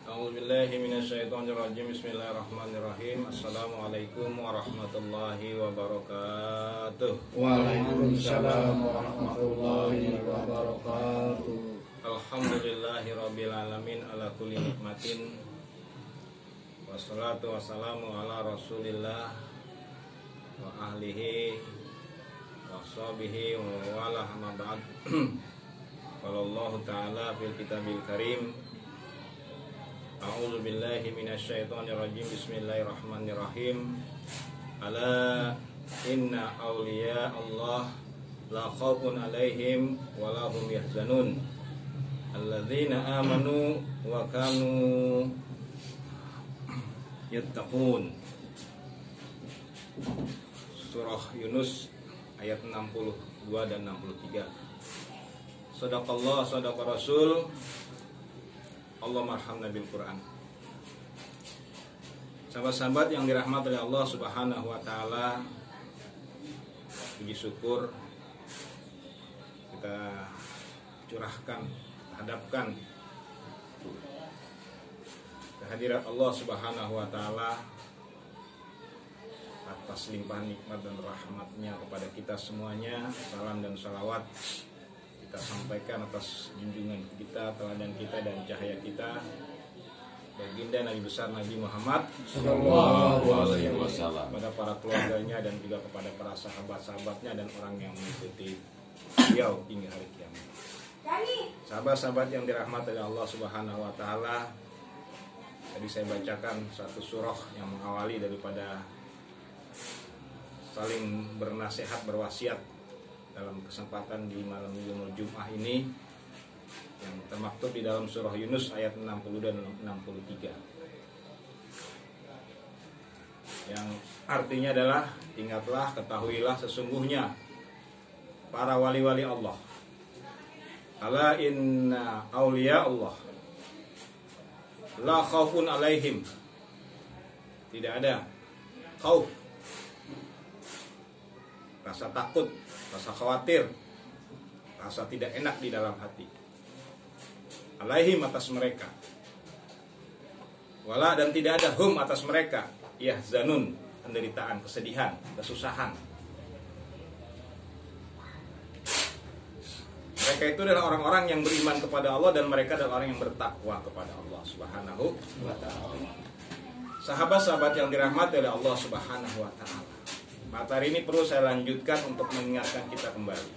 A'udzubillahi minasyaitonirrajim. Bismillahirrahmanirrahim. Assalamualaikum warahmatullahi wabarakatuh. Waalaikumsalam warahmatullahi wabarakatuh. Alhamdulillahirabbil alamin ala kulli nikmatin. Wassalatu wassalamu ala Rasulillah wa ahlihi wa sahbihi wa wala ma ba'd. Qala Allah ta'ala fil kitabil karim. A'udzu billahi minasyaitonir rajim. Bismillahirrahmanirrahim. Ala inna awliya Allah la khaufun 'alaihim wa la hum yahzanun. Alladzina amanu wa kanu yattaqun. Surah Yunus ayat 62 dan 63. Shadaqallah shadaqa Rasul. Allah marhamna bil Quran. Sahabat-sahabat yang dirahmati oleh Allah Subhanahu wa taala, puji syukur kita curahkan, hadapkan kehadirat Allah Subhanahu wa taala atas limpahan nikmat dan rahmatnya kepada kita semuanya. Salam dan salawat kita sampaikan atas junjungan kita, teladan kita dan cahaya kita, baginda Nabi besar Nabi Muhammad Sallallahu alaihi wasallam, kepada para keluarganya dan juga kepada para sahabat-sahabatnya dan orang yang mengikuti beliau hingga hari kiamat. Sahabat-sahabat yang dirahmati oleh Allah Subhanahu wa taala, tadi saya bacakan satu surah yang mengawali daripada saling bernasihat, berwasiat dalam kesempatan di malam Jumat ini yang termaktub di dalam surah Yunus ayat 60 dan 63, yang artinya adalah ingatlah, ketahuilah sesungguhnya para wali-wali Allah. Ala inna awliya Allah la khaufun alaihim. Tidak ada khauf, rasa takut, rasa khawatir, rasa tidak enak di dalam hati. Alaihim, atas mereka. Wala, dan tidak ada hum, atas mereka. Yahzanun, penderitaan, kesedihan, kesusahan. Mereka itu adalah orang-orang yang beriman kepada Allah dan mereka adalah orang yang bertakwa kepada Allah Subhanahu wa ta'ala. Sahabat-sahabat yang dirahmati oleh Allah Subhanahu wa ta'ala, materi ini perlu saya lanjutkan untuk mengingatkan kita kembali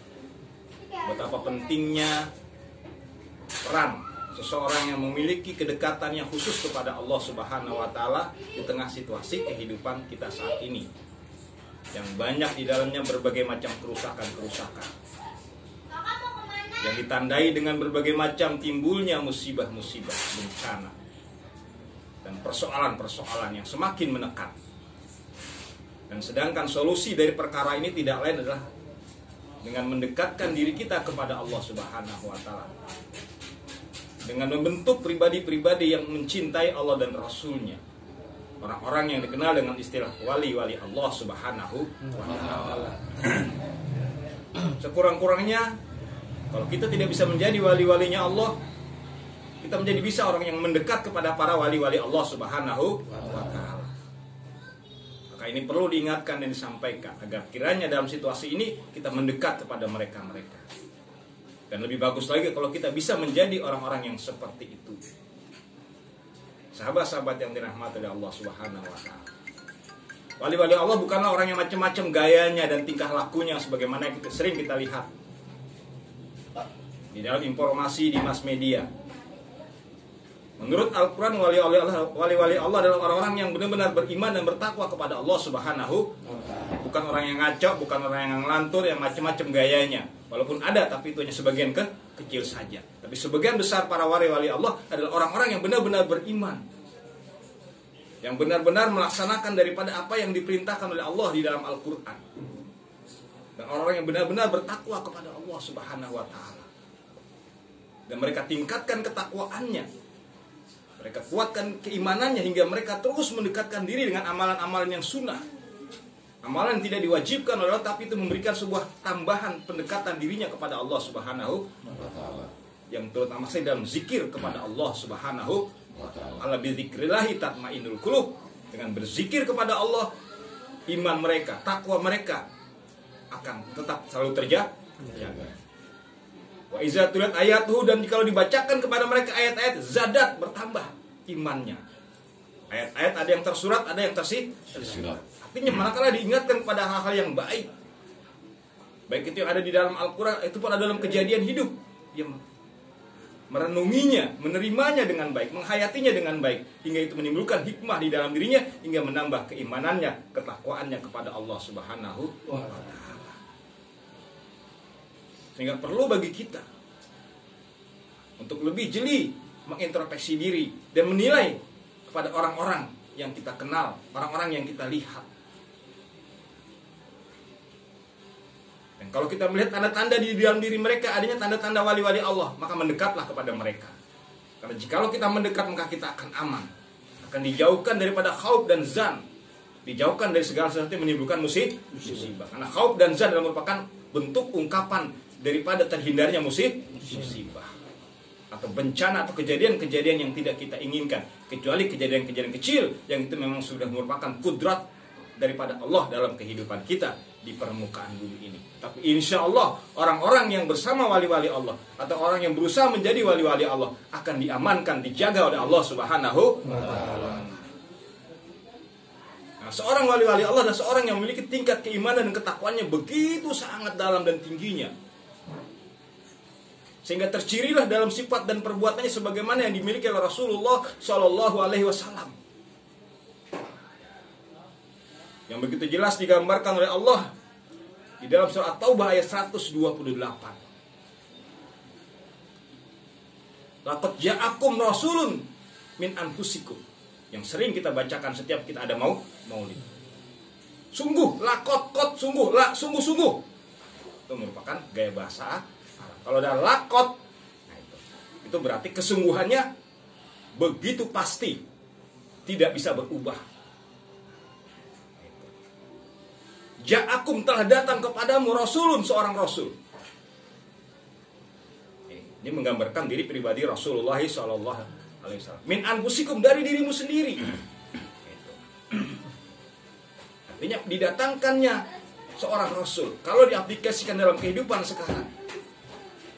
betapa pentingnya peran seseorang yang memiliki kedekatan yang khusus kepada Allah Subhanahu wa ta'ala di tengah situasi kehidupan kita saat ini yang banyak di dalamnya berbagai macam kerusakan-kerusakan yang ditandai dengan berbagai macam timbulnya musibah-musibah, bencana dan persoalan-persoalan yang semakin menekan. Dan sedangkan solusi dari perkara ini tidak lain adalah dengan mendekatkan diri kita kepada Allah Subhanahu wa ta'ala, dengan membentuk pribadi-pribadi yang mencintai Allah dan Rasulnya, orang-orang yang dikenal dengan istilah wali-wali Allah Subhanahu wa ta'ala. Sekurang-kurangnya kalau kita tidak bisa menjadi wali-walinya Allah, kita menjadi bisa orang yang mendekat kepada para wali-wali Allah Subhanahu wa ta'ala. Maka ini perlu diingatkan dan disampaikan agar kiranya dalam situasi ini kita mendekat kepada mereka-mereka. Dan lebih bagus lagi kalau kita bisa menjadi orang-orang yang seperti itu. Sahabat-sahabat yang dirahmati oleh Allah Subhanahu wa ta'ala, wali-wali Allah bukanlah orang yang macam-macam gayanya dan tingkah lakunya sebagaimana yang sering kita lihat di dalam informasi di mass media. Menurut Al-Quran, wali-wali Allah adalah orang-orang yang benar-benar beriman dan bertakwa kepada Allah Subhanahu. Bukan orang yang ngaco, bukan orang yang ngelantur, yang macam-macam gayanya. Walaupun ada, tapi itu hanya sebagian kecil saja. Tapi sebagian besar para wali-wali Allah adalah orang-orang yang benar-benar beriman, yang benar-benar melaksanakan daripada apa yang diperintahkan oleh Allah di dalam Al-Quran. Dan orang-orang yang benar-benar bertakwa kepada Allah Subhanahu wa ta'ala. Dan mereka tingkatkan ketakwaannya, mereka kuatkan keimanannya hingga mereka terus mendekatkan diri dengan amalan-amalan yang sunnah, amalan yang tidak diwajibkan oleh Allah, tapi itu memberikan sebuah tambahan pendekatan dirinya kepada Allah Subhanahu wa ta'ala, yang terutama saya dalam zikir kepada Allah Subhanahu Ala bidzikrillahi tatmainnul qulub. Dengan berzikir kepada Allah, iman mereka, takwa mereka akan tetap selalu terjaga. Wa iza tuliyat ayatuhu, dan kalau dibacakan kepada mereka ayat-ayat, zadat, bertambah imannya. Ayat-ayat ada yang tersurat, ada yang tersirat. Artinya manakala diingatkan kepada hal-hal yang baik, baik itu yang ada di dalam Al-Quran, itu pun ada dalam kejadian hidup, dia merenunginya, menerimanya dengan baik, menghayatinya dengan baik, hingga itu menimbulkan hikmah di dalam dirinya, hingga menambah keimanannya, ketakwaannya kepada Allah Subhanahu wa Ta'ala. Sehingga perlu bagi kita untuk lebih jeli mengintrospeksi diri dan menilai kepada orang-orang yang kita kenal, orang-orang yang kita lihat. Dan kalau kita melihat tanda-tanda di dalam diri mereka, adanya tanda-tanda wali-wali Allah, maka mendekatlah kepada mereka. Karena jikalau kita mendekat, maka kita akan aman, akan dijauhkan daripada khauf dan zan, dijauhkan dari segala sesuatu yang menimbulkan musibah. Karena khauf dan zan adalah merupakan bentuk ungkapan daripada terhindarnya musibah atau bencana atau kejadian-kejadian yang tidak kita inginkan, kecuali kejadian-kejadian kecil yang itu memang sudah merupakan kudrat daripada Allah dalam kehidupan kita di permukaan bumi ini. Tapi insya Allah orang-orang yang bersama wali-wali Allah atau orang yang berusaha menjadi wali-wali Allah akan diamankan, dijaga oleh Allah Subhanahu wa Ta'ala. Nah, seorang wali-wali Allah adalah seorang yang memiliki tingkat keimanan dan ketakwaannya begitu sangat dalam dan tingginya, sehingga tercirilah dalam sifat dan perbuatannya sebagaimana yang dimiliki oleh Rasulullah Shallallahu Alaihi Wasallam, yang begitu jelas digambarkan oleh Allah di dalam surah At-Taubah ayat 128. Laqad ja'akum rasulun min anfusikum, yang sering kita bacakan setiap kita ada maulid. Sungguh, lakot, sungguh, sungguh. Itu merupakan gaya bahasa Arab. Kalau ada lakot, nah itu berarti kesungguhannya begitu pasti, tidak bisa berubah. Ja'akum, telah datang kepadamu rasulun, seorang rasul. Ini menggambarkan diri pribadi Rasulullah Sallallahu Alaihi Wasallam. Min anfusikum, dari dirimu sendiri. Artinya didatangkannya seorang rasul. Kalau diaplikasikan dalam kehidupan sekarang,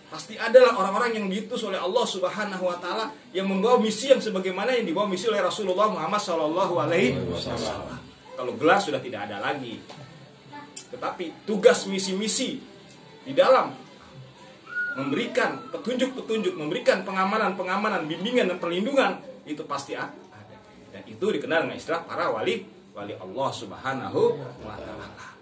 pasti adalah orang-orang yang diutus oleh Allah Subhanahu wa Ta'ala, yang membawa misi yang sebagaimana yang dibawa misi oleh Rasulullah Muhammad Sallallahu Alaihi Wasallam. Kalau gelar sudah tidak ada lagi, tetapi tugas misi-misi di dalam memberikan petunjuk-petunjuk, memberikan pengamanan, bimbingan dan perlindungan, itu pasti ada. Dan itu dikenal dengan istilah para wali Allah Subhanahu wa Ta'ala.